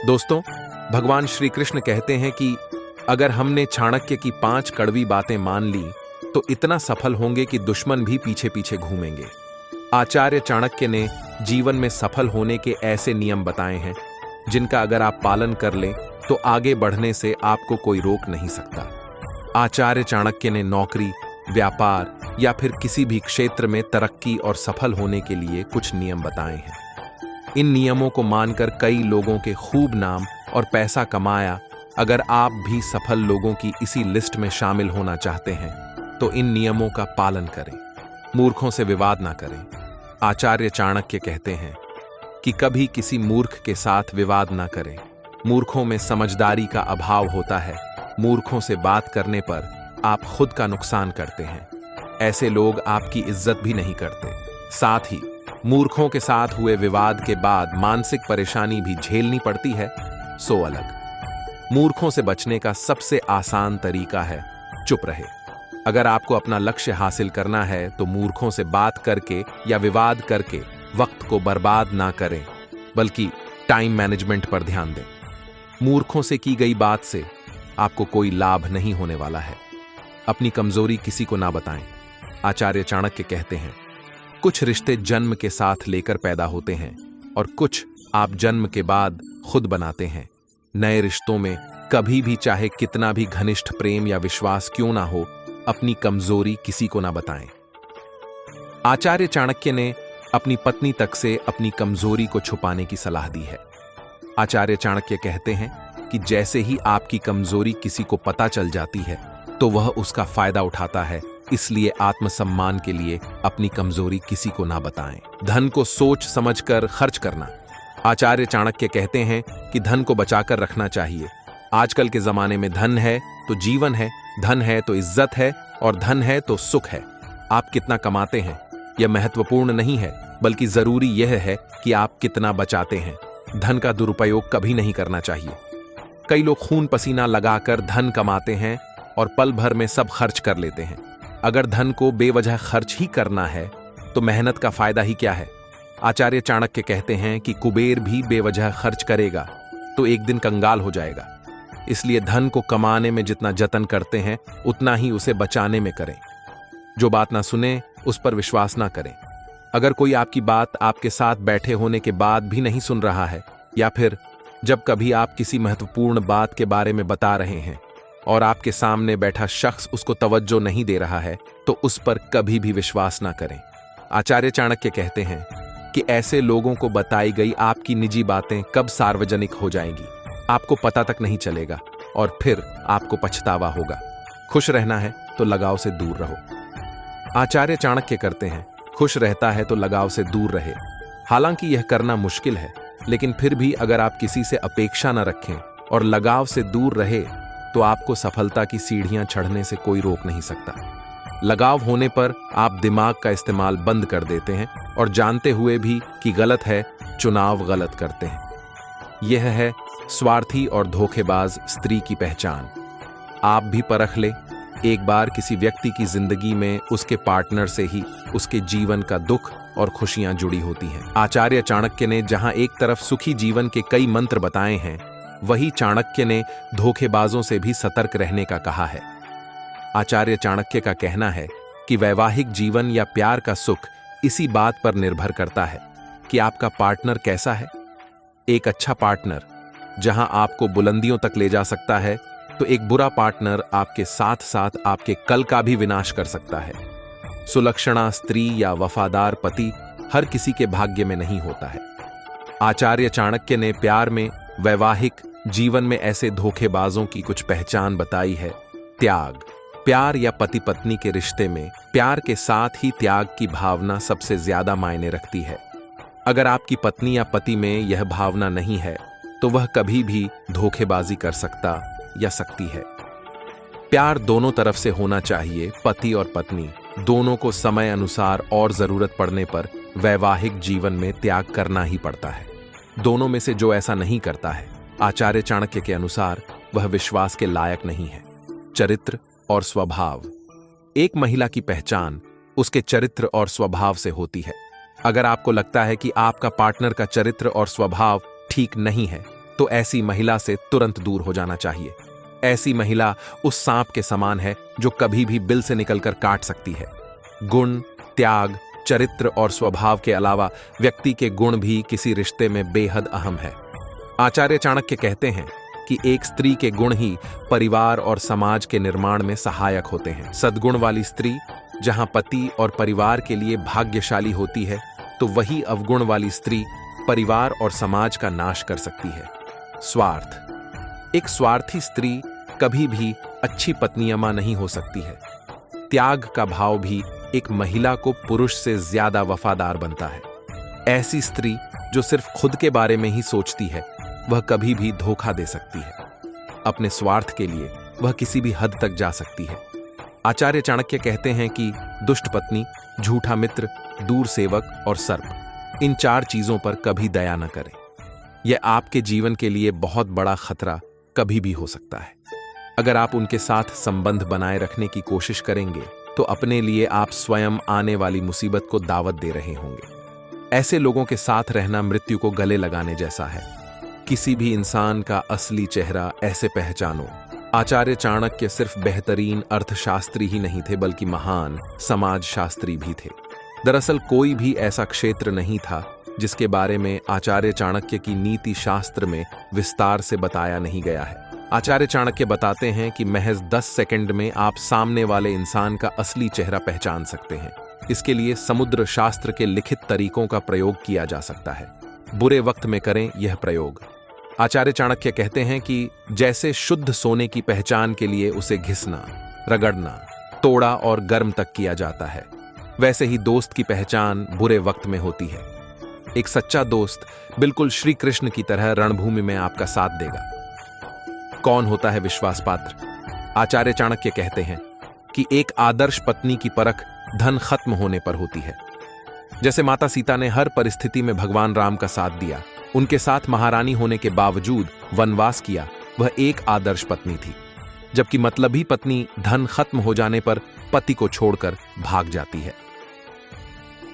दोस्तों, भगवान श्री कृष्ण कहते हैं कि अगर हमने चाणक्य की 5 कड़वी बातें मान ली तो इतना सफल होंगे कि दुश्मन भी पीछे पीछे घूमेंगे। आचार्य चाणक्य ने जीवन में सफल होने के ऐसे नियम बताए हैं जिनका अगर आप पालन कर लें तो आगे बढ़ने से आपको कोई रोक नहीं सकता। आचार्य चाणक्य ने नौकरी, व्यापार या फिर किसी भी क्षेत्र में तरक्की और सफल होने के लिए कुछ नियम बताए हैं। इन नियमों को मानकर कई लोगों के खूब नाम और पैसा कमाया। अगर आप भी सफल लोगों की इसी लिस्ट में शामिल होना चाहते हैं तो इन नियमों का पालन करें, मूर्खों से विवाद ना करें। आचार्य चाणक्य कहते हैं कि कभी किसी मूर्ख के साथ विवाद ना करें। मूर्खों में समझदारी का अभाव होता है। मूर्खों से बात करने पर आप खुद का नुकसान करते हैं। ऐसे लोग आपकी इज्जत भी नहीं करते। साथ ही मूर्खों के साथ हुए विवाद के बाद मानसिक परेशानी भी झेलनी पड़ती है, सो अलग। मूर्खों से बचने का सबसे आसान तरीका है चुप रहे। अगर आपको अपना लक्ष्य हासिल करना है तो मूर्खों से बात करके या विवाद करके वक्त को बर्बाद ना करें, बल्कि टाइम मैनेजमेंट पर ध्यान दें। मूर्खों से की गई बात से आपको कोई लाभ नहीं होने वाला है। अपनी कमजोरी किसी को ना बताएं। आचार्य चाणक्य कहते हैं, कुछ रिश्ते जन्म के साथ लेकर पैदा होते हैं और कुछ आप जन्म के बाद खुद बनाते हैं। नए रिश्तों में कभी भी चाहे कितना भी घनिष्ठ प्रेम या विश्वास क्यों ना हो, अपनी कमजोरी किसी को ना बताएं। आचार्य चाणक्य ने अपनी पत्नी तक से अपनी कमजोरी को छुपाने की सलाह दी है। आचार्य चाणक्य कहते हैं कि जैसे ही आपकी कमजोरी किसी को पता चल जाती है तो वह उसका फायदा उठाता है। इसलिए आत्मसम्मान के लिए अपनी कमजोरी किसी को ना बताएं। धन को सोच समझकर खर्च करना। आचार्य चाणक्य कहते हैं कि धन को बचाकर रखना चाहिए। आजकल के जमाने में धन है तो जीवन है, धन है तो इज्जत है और धन है तो सुख है। आप कितना कमाते हैं यह महत्वपूर्ण नहीं है, बल्कि जरूरी यह है कि आप कितना बचाते हैं। धन का दुरुपयोग कभी नहीं करना चाहिए। कई लोग खून पसीना लगाकर धन कमाते हैं और पल भर में सब खर्च कर लेते हैं। अगर धन को बेवजह खर्च ही करना है तो मेहनत का फायदा ही क्या है। आचार्य चाणक्य कहते हैं कि कुबेर भी बेवजह खर्च करेगा तो एक दिन कंगाल हो जाएगा। इसलिए धन को कमाने में जितना जतन करते हैं उतना ही उसे बचाने में करें। जो बात ना सुने उस पर विश्वास ना करें। अगर कोई आपकी बात आपके साथ बैठे होने के बाद भी नहीं सुन रहा है, या फिर जब कभी आप किसी महत्वपूर्ण बात के बारे में बता रहे हैं और आपके सामने बैठा शख्स उसको तवज्जो नहीं दे रहा है, तो उस पर कभी भी विश्वास ना करें। आचार्य चाणक्य कहते हैं कि ऐसे लोगों को बताई गई आपकी निजी बातें कब सार्वजनिक हो जाएंगी आपको पता तक नहीं चलेगा और फिर आपको पछतावा होगा। खुश रहना है तो लगाव से दूर रहो। आचार्य चाणक्य करते हैं, खुश रहता है तो लगाव से दूर रहे। हालांकि यह करना मुश्किल है, लेकिन फिर भी अगर आप किसी से अपेक्षा न रखें और लगाव से दूर रहे तो आपको सफलता की सीढ़ियां चढ़ने से कोई रोक नहीं सकता। लगाव होने पर आप दिमाग का इस्तेमाल बंद कर देते हैं और जानते हुए भी कि गलत है, चुनाव गलत करते हैं। यह है स्वार्थी और धोखेबाज स्त्री की पहचान। आप भी परख ले। एक बार किसी व्यक्ति की जिंदगी में उसके पार्टनर से ही उसके जीवन का दुख और खुशियां जुड़ी होती हैं। आचार्य चाणक्य ने जहां एक तरफ सुखी जीवन के कई मंत्र बताए हैं, वही चाणक्य ने धोखेबाजों से भी सतर्क रहने का कहा है। आचार्य चाणक्य का कहना है कि वैवाहिक जीवन या प्यार का सुख इसी बात पर निर्भर करता है कि आपका पार्टनर कैसा है। एक अच्छा पार्टनर जहां आपको बुलंदियों तक ले जा सकता है, तो एक बुरा पार्टनर आपके साथ साथ आपके कल का भी विनाश कर सकता है। सुलक्षणा स्त्री या वफादार पति हर किसी के भाग्य में नहीं होता है। आचार्य चाणक्य ने प्यार में, वैवाहिक जीवन में ऐसे धोखेबाजों की कुछ पहचान बताई है। त्याग। प्यार या पति पत्नी के रिश्ते में प्यार के साथ ही त्याग की भावना सबसे ज्यादा मायने रखती है। अगर आपकी पत्नी या पति में यह भावना नहीं है तो वह कभी भी धोखेबाजी कर सकता या सकती है। प्यार दोनों तरफ से होना चाहिए। पति और पत्नी दोनों को समय अनुसार और जरूरत पड़ने पर वैवाहिक जीवन में त्याग करना ही पड़ता है। दोनों में से जो ऐसा नहीं करता है, आचार्य चाणक्य के अनुसार वह विश्वास के लायक नहीं है। चरित्र और स्वभाव। एक महिला की पहचान उसके चरित्र और स्वभाव से होती है। अगर आपको लगता है कि आपका पार्टनर का चरित्र और स्वभाव ठीक नहीं है, तो ऐसी महिला से तुरंत दूर हो जाना चाहिए। ऐसी महिला उस सांप के समान है जो कभी भी बिल से निकलकर काट सकती है। गुण, त्याग, चरित्र और स्वभाव के अलावा व्यक्ति के गुण भी किसी रिश्ते में बेहद अहम है। आचार्य चाणक्य कहते हैं कि एक स्त्री के गुण ही परिवार और समाज के निर्माण में सहायक होते हैं। सद्गुण वाली स्त्री जहां पति और परिवार के लिए भाग्यशाली होती है, तो वही अवगुण वाली स्त्री परिवार और समाज का नाश कर सकती है। स्वार्थ, एक स्वार्थी स्त्री कभी भी अच्छी पत्नीयमा नहीं हो सकती है। त्याग का भाव भी एक महिला को पुरुष से ज्यादा वफादार बनता है। ऐसी स्त्री जो सिर्फ खुद के बारे में ही सोचती है, वह कभी भी धोखा दे सकती है। अपने स्वार्थ के लिए वह किसी भी हद तक जा सकती है। आचार्य चाणक्य कहते हैं कि दुष्ट पत्नी, झूठा मित्र, दूर सेवक और सर्प, इन 4 चीजों पर कभी दया न करें। यह आपके जीवन के लिए बहुत बड़ा खतरा कभी भी हो सकता है। अगर आप उनके साथ संबंध बनाए रखने की कोशिश करेंगे तो अपने लिए आप स्वयं आने वाली मुसीबत को दावत दे रहे होंगे। ऐसे लोगों के साथ रहना मृत्यु को गले लगाने जैसा है। किसी भी इंसान का असली चेहरा ऐसे पहचानो। आचार्य चाणक्य सिर्फ बेहतरीन अर्थशास्त्री ही नहीं थे, बल्कि महान समाजशास्त्री भी थे। दरअसल कोई भी ऐसा क्षेत्र नहीं था जिसके बारे में आचार्य चाणक्य की नीति शास्त्र में विस्तार से बताया नहीं गया है। आचार्य चाणक्य बताते हैं कि महज 10 सेकंड में आप सामने वाले इंसान का असली चेहरा पहचान सकते हैं। इसके लिए समुद्र शास्त्र के लिखित तरीकों का प्रयोग किया जा सकता है। बुरे वक्त में करें यह प्रयोग। आचार्य चाणक्य कहते हैं कि जैसे शुद्ध सोने की पहचान के लिए उसे घिसना, रगड़ना, तोड़ा और गर्म तक किया जाता है, वैसे ही दोस्त की पहचान बुरे वक्त में होती है। एक सच्चा दोस्त बिल्कुल श्री कृष्ण की तरह रणभूमि में आपका साथ देगा। कौन होता है विश्वास पात्र? आचार्य चाणक्य कहते हैं कि एक आदर्श पत्नी की परख धन खत्म होने पर होती है। जैसे माता सीता ने हर परिस्थिति में भगवान राम का साथ दिया, उनके साथ महारानी होने के बावजूद वनवास किया, वह एक आदर्श पत्नी थी। जबकि मतलबी पत्नी धन खत्म हो जाने पर पति को छोड़कर भाग जाती है।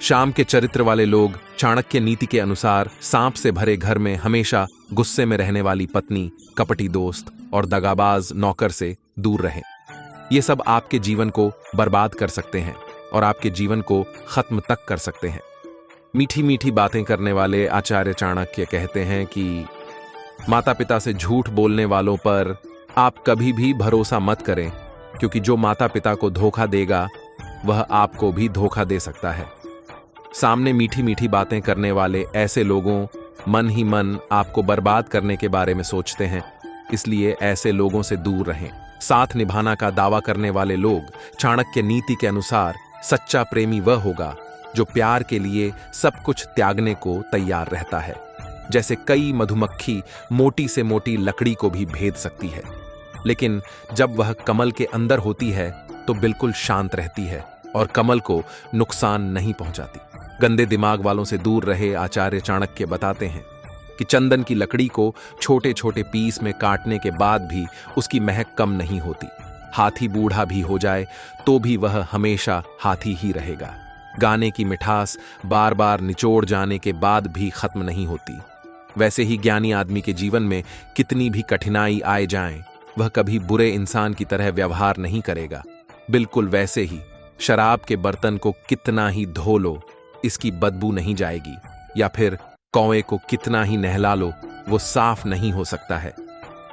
शाम के चरित्र वाले लोग चाणक्य नीति के अनुसार सांप से भरे घर में हमेशा गुस्से में रहने वाली पत्नी, कपटी दोस्त और दगाबाज नौकर से दूर रहें। ये सब आपके जीवन को बर्बाद कर सकते हैं और आपके जीवन को खत्म तक कर सकते हैं। मीठी मीठी बातें करने वाले आचार्य चाणक्य कहते हैं कि माता पिता से झूठ बोलने वालों पर आप कभी भी भरोसा मत करें, क्योंकि जो माता पिता को धोखा देगा वह आपको भी धोखा दे सकता है। सामने मीठी मीठी बातें करने वाले ऐसे लोगों मन ही मन आपको बर्बाद करने के बारे में सोचते हैं, इसलिए ऐसे लोगों से दूर रहें। साथ निभाना का दावा करने वाले लोग चाणक्य नीति के अनुसार सच्चा प्रेमी वह होगा जो प्यार के लिए सब कुछ त्यागने को तैयार रहता है। जैसे कई मधुमक्खी मोटी से मोटी लकड़ी को भी भेद सकती है, लेकिन जब वह कमल के अंदर होती है तो बिल्कुल शांत रहती है और कमल को नुकसान नहीं पहुंचाती। गंदे दिमाग वालों से दूर रहे। आचार्य चाणक्य बताते हैं कि चंदन की लकड़ी को छोटे छोटे पीस में काटने के बाद भी उसकी महक कम नहीं होती। हाथी बूढ़ा भी हो जाए तो भी वह हमेशा हाथी ही रहेगा। गाने की मिठास बार बार निचोड़ जाने के बाद भी खत्म नहीं होती। वैसे ही ज्ञानी आदमी के जीवन में कितनी भी कठिनाई आए जाएं, वह कभी बुरे इंसान की तरह व्यवहार नहीं करेगा। बिल्कुल वैसे ही शराब के बर्तन को कितना ही धो लो, इसकी बदबू नहीं जाएगी, या फिर कौवे को कितना ही नहला लो, वो साफ नहीं हो सकता है।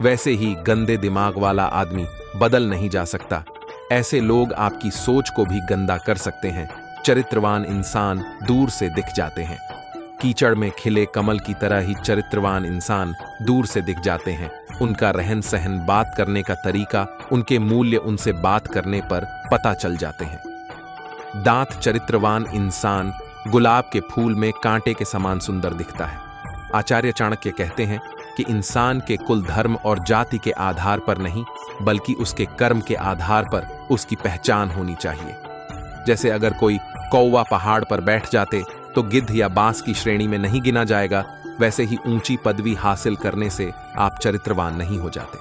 वैसे ही गंदे दिमाग वाला आदमी बदल नहीं जा सकता। ऐसे लोग आपकी सोच को भी गंदा कर सकते हैं। चरित्रवान इंसान दूर से दिख जाते हैं। कीचड़ में खिले कमल की तरह ही चरित्रवान इंसान दूर से दिख जाते हैं। उनका रहन सहन, बात करने का तरीका, उनके मूल्य उनसे बात करने पर पता चल जाते हैं। दांत चरित्रवान इंसान गुलाब के फूल में कांटे के समान सुंदर दिखता है। आचार्य चाणक्य कहते हैं कि इंसान के कुल, धर्म और जाति के आधार पर नहीं, बल्कि उसके कर्म के आधार पर उसकी पहचान होनी चाहिए। जैसे अगर कोई कौवा पहाड़ पर बैठ जाते तो गिद्ध या बांस की श्रेणी में नहीं गिना जाएगा, वैसे ही ऊंची पदवी हासिल करने से आप चरित्रवान नहीं हो जाते।